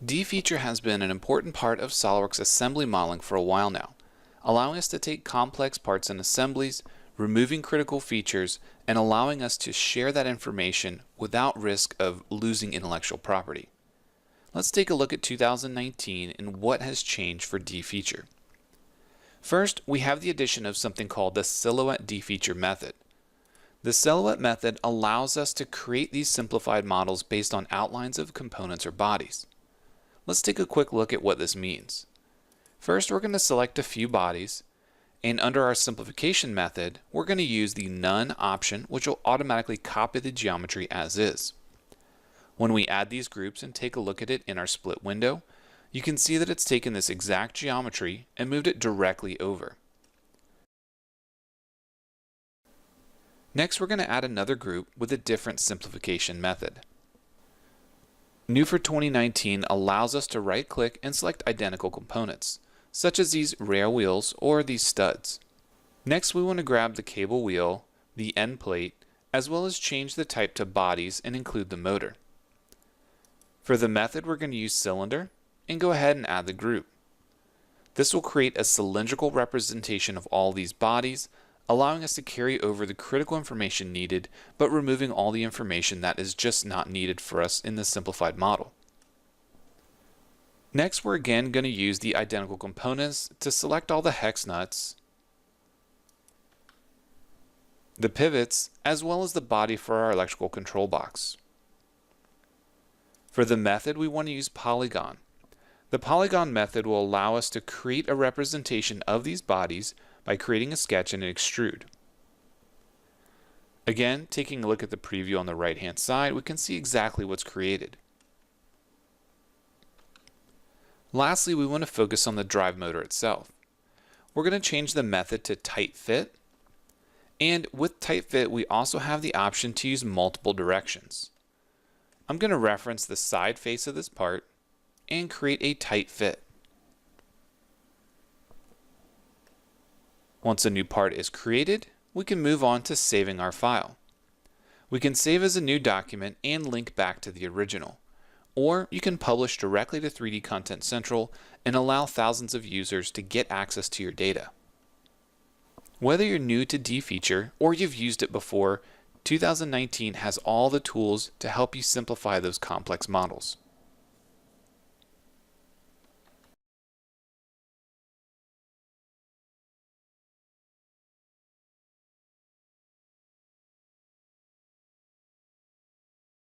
Defeature has been an important part of SOLIDWORKS assembly modeling for a while now, allowing us to take complex parts and assemblies, removing critical features, and allowing us to share that information without risk of losing intellectual property. Let's take a look at 2019 and what has changed for Defeature. First, we have the addition of something called the silhouette defeature method. The silhouette method allows us to create these simplified models based on outlines of components or bodies. Let's take a quick look at what this means. First, we're going to select a few bodies, and under our simplification method, we're going to use the None option, which will automatically copy the geometry as is. When we add these groups and take a look at it in our split window, you can see that it's taken this exact geometry and moved it directly over. Next, we're going to add another group with a different simplification method. New for 2019 allows us to right-click and select identical components, such as these rail wheels or these studs. Next, we want to grab the cable wheel, the end plate, as well as change the type to bodies and include the motor. For the method, we're going to use cylinder and go ahead and add the group. This will create a cylindrical representation of all these bodies, allowing us to carry over the critical information needed, but removing all the information that is just not needed for us in the simplified model. Next, we're again going to use the identical components to select all the hex nuts, the pivots, as well as the body for our electrical control box. For the method, we want to use polygon. The polygon method will allow us to create a representation of these bodies by creating a sketch and an extrude. Again, taking a look at the preview on the right-hand side, we can see exactly what's created. Lastly, we want to focus on the drive motor itself. We're going to change the method to tight fit, and with tight fit, we also have the option to use multiple directions. I'm going to reference the side face of this part and create a tight fit. Once a new part is created, we can move on to saving our file. We can save as a new document and link back to the original, or you can publish directly to 3D Content Central and allow thousands of users to get access to your data. Whether you're new to Defeature or you've used it before, 2019 has all the tools to help you simplify those complex models.